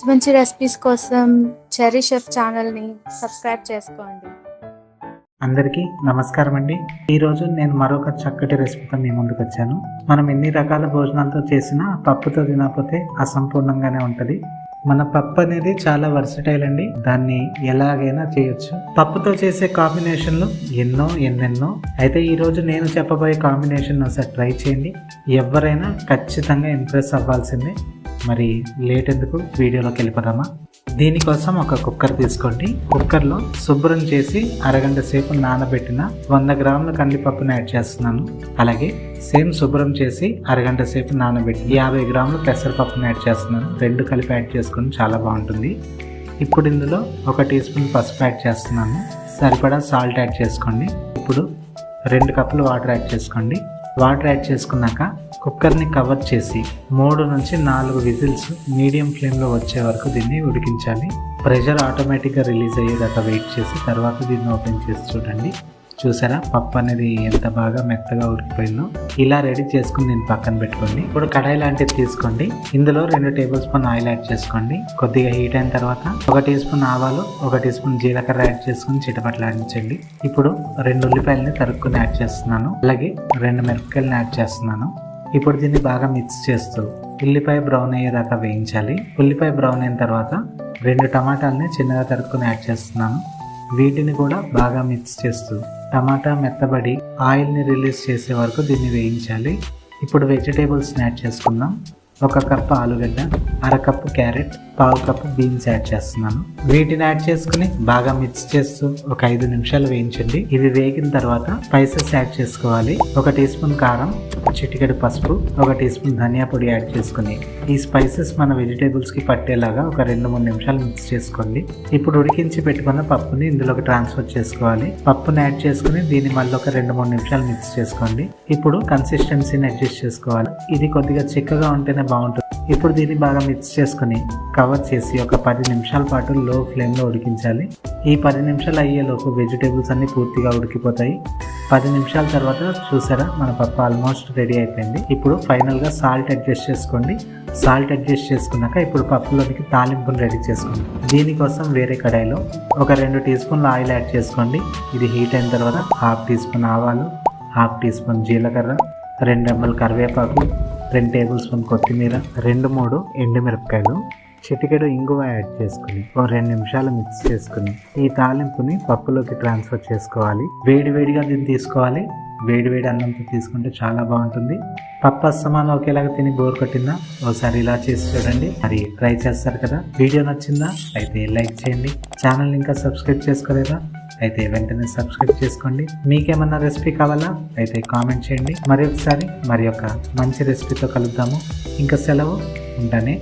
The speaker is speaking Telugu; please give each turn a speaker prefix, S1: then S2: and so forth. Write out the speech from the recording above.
S1: మంచి రెసిపీస్ కోసం చెర్రీ షెఫ్ ఛానల్ని సబ్స్క్రైబ్ చేసుకోండి.
S2: అందరికీ నమస్కారం అండి. ఈరోజు నేను మరొక చక్కటి రెసిపీతో మీ ముందుకు వచ్చాను. మనం ఎన్ని రకాల భోజనాలతో చేసినా పప్పుతో తినకపోతే అసంపూర్ణంగానే ఉంటుంది. మన పప్పు అనేది చాలా వర్సటైల్ అండి. దాన్ని ఎలాగైనా చేయొచ్చు. పప్పుతో చేసే కాంబినేషన్లు ఎన్నెన్నో. అయితే ఈరోజు నేను చెప్పబోయే కాంబినేషన్ ఒకసారి ట్రై చేయండి. ఎవరైనా ఖచ్చితంగా ఇంప్రెస్ అవ్వాల్సిందే. మరి లేట్ ఎందుకు, వీడియోలోకి వెళ్ళిపోదామా? దీనికోసం ఒక కుక్కర్ తీసుకోండి. కుక్కర్లో శుభ్రం చేసి అరగంట సేపు నానబెట్టిన 100 గ్రాముల కందిపప్పును యాడ్ చేస్తున్నాను. అలాగే సేమ్ శుభ్రం చేసి అరగంట సేపు నానబెట్టి 50 గ్రాముల పెసరపప్పును యాడ్ చేస్తున్నాను. రెండు కలిపి యాడ్ చేసుకుని చాలా బాగుంటుంది. ఇప్పుడు ఇందులో 1 టీ స్పూన్ పసుపు యాడ్ చేస్తున్నాను. సరిపడా సాల్ట్ యాడ్ చేసుకోండి. ఇప్పుడు 2 కప్పులు వాటర్ యాడ్ చేసుకోండి. వాటర్ యాడ్ చేసుకున్నాక కుక్కర్ని కవర్ చేసి 3 నుంచి 4 విజిల్స్ మీడియం ఫ్లేమ్లో వచ్చే వరకు దీన్ని ఉడికించాలి. ప్రెషర్ ఆటోమేటిక్గా రిలీజ్ అయ్యేదాకా వెయిట్ చేసి తర్వాత దీన్ని ఓపెన్ చేసి చూడండి. చూసారా, పప్పు అనేది ఎంత బాగా మెత్తగా ఉడికిపోయిందో. ఇలా రెడీ చేసుకుని దీన్ని పక్కన పెట్టుకోండి. ఇప్పుడు కడాయి లాంటిది తీసుకోండి. ఇందులో 2 టేబుల్ స్పూన్ ఆయిల్ యాడ్ చేసుకోండి. కొద్దిగా హీట్ అయిన తర్వాత 1 టీ స్పూన్ ఆవాలు, 1 టీ స్పూన్ జీలకర్ర యాడ్ చేసుకుని చిటపట్లాడించండి. ఇప్పుడు 2 ఉల్లిపాయలని తరుక్కుని యాడ్ చేస్తున్నాను. అలాగే 2 మిరపకాయలను యాడ్ చేస్తున్నాను. ఇప్పుడు దీన్ని బాగా మిక్స్ చేస్తూ ఉల్లిపాయ బ్రౌన్ అయ్యేదాకా వేయించాలి. ఉల్లిపాయ బ్రౌన్ అయిన తర్వాత 2 టమాటాలని చిన్నగా తరుక్కుని యాడ్ చేస్తున్నాను. వీటిని కూడా బాగా మిక్స్ చేస్తూ టమాటా మెత్తబడి ఆయిల్ని రిలీజ్ చేసే వరకు దీన్ని వేయించాలి. ఇప్పుడు వెజిటేబుల్స్ని యాడ్ చేసుకుందాం. 1 కప్పు ఆలుగడ్డ, 1/2 cup carrot, 1/2 cup beans add చేస్తున్నాను. వీటిని యాడ్ చేసుకుని బాగా మిక్స్ చేస్తూ ఒక 5 నిమిషాలు వేయించండి. ఇవి వేగిన తర్వాత స్పైసెస్ యాడ్ చేసుకోవాలి. 1 టీ స్పూన్ కారం, చిటికెడు పసుపు, 1 టీ స్పూన్ ధనియా పొడి యాడ్ చేసుకుని ఈ స్పైసెస్ మన వెజిటేబుల్స్ కి పట్టేలాగా ఒక 2-3 నిమిషాలు మిక్స్ చేసుకోండి. ఇప్పుడు ఉడికించి పెట్టుకున్న పప్పుని ఇందులోకి ట్రాన్స్ఫర్ చేసుకోవాలి. పప్పుని యాడ్ చేసుకుని దీన్ని మళ్ళీ ఒక 2-3 నిమిషాలు మిక్స్ చేసుకోండి. ఇప్పుడు కన్సిస్టెన్సీని అడ్జస్ట్ చేసుకోవాలి. ఇది కొద్దిగా చిక్కగా ఉంటేనే బాగుంటుంది. ఇప్పుడు దీన్ని బాగా మిక్స్ చేసుకుని కవర్ చేసి ఒక 10 నిమిషాల పాటు లో ఫ్లేమ్లో ఉడికించాలి. ఈ 10 నిమిషాలు అయ్యేలోపు వెజిటేబుల్స్ అన్ని పూర్తిగా ఉడికిపోతాయి. 10 నిమిషాల తర్వాత చూసారా, మన పప్పు ఆల్మోస్ట్ రెడీ అయిపోయింది. ఇప్పుడు ఫైనల్గా సాల్ట్ అడ్జస్ట్ చేసుకోండి. సాల్ట్ అడ్జస్ట్ చేసుకున్నాక ఇప్పుడు పప్పులోనికి తాలింపును రెడీ చేసుకోండి. దీనికోసం వేరే కడాయిలో ఒక 2 టీ స్పూన్ల ఆయిల్ యాడ్ చేసుకోండి. ఇది హీట్ అయిన తర్వాత 1/2 టీ స్పూన్ ఆవాలు, 1/2 టీ స్పూన్ జీలకర్ర, 2 రెమ్మలు కరివేపాకు, 2 టేబుల్ స్పూన్ కొత్తిమీర, 2-3 ఎండుమిరపకాయలు, చిటికెడు ఇంగువ యాడ్ చేసుకుని ఒక 2 నిమిషాలు మిక్స్ చేసుకుని ఈ తాలింపుని పప్పులోకి ట్రాన్స్ఫర్ చేసుకోవాలి. వేడివేడిగా దీన్ని తీసుకోవాలి. వేడివేడి అన్నంతో తీసుకుంటే చాలా బాగుంటుంది. పప్పు అస్తమానం ఒకేలాగా తిని బోర్ కొట్టిందా? ఒకసారి ఇలా చేసి చూడండి. మరి ట్రై చేస్తారు కదా. వీడియో నచ్చిందా? అయితే లైక్ చేయండి. ఛానల్ ఇంకా సబ్స్క్రైబ్ చేసుకోలేదా? అయితే వెంటనే సబ్స్క్రైబ్ చేసుకోండి. మీకేమన్నా రెసిపీ కావాలా? అయితే కామెంట్ చేయండి. మరి ఒకసారి మరి ఒక మంచి రెసిపీతో కలుద్దాము. ఇంకా సెలవు, ఉంటానే.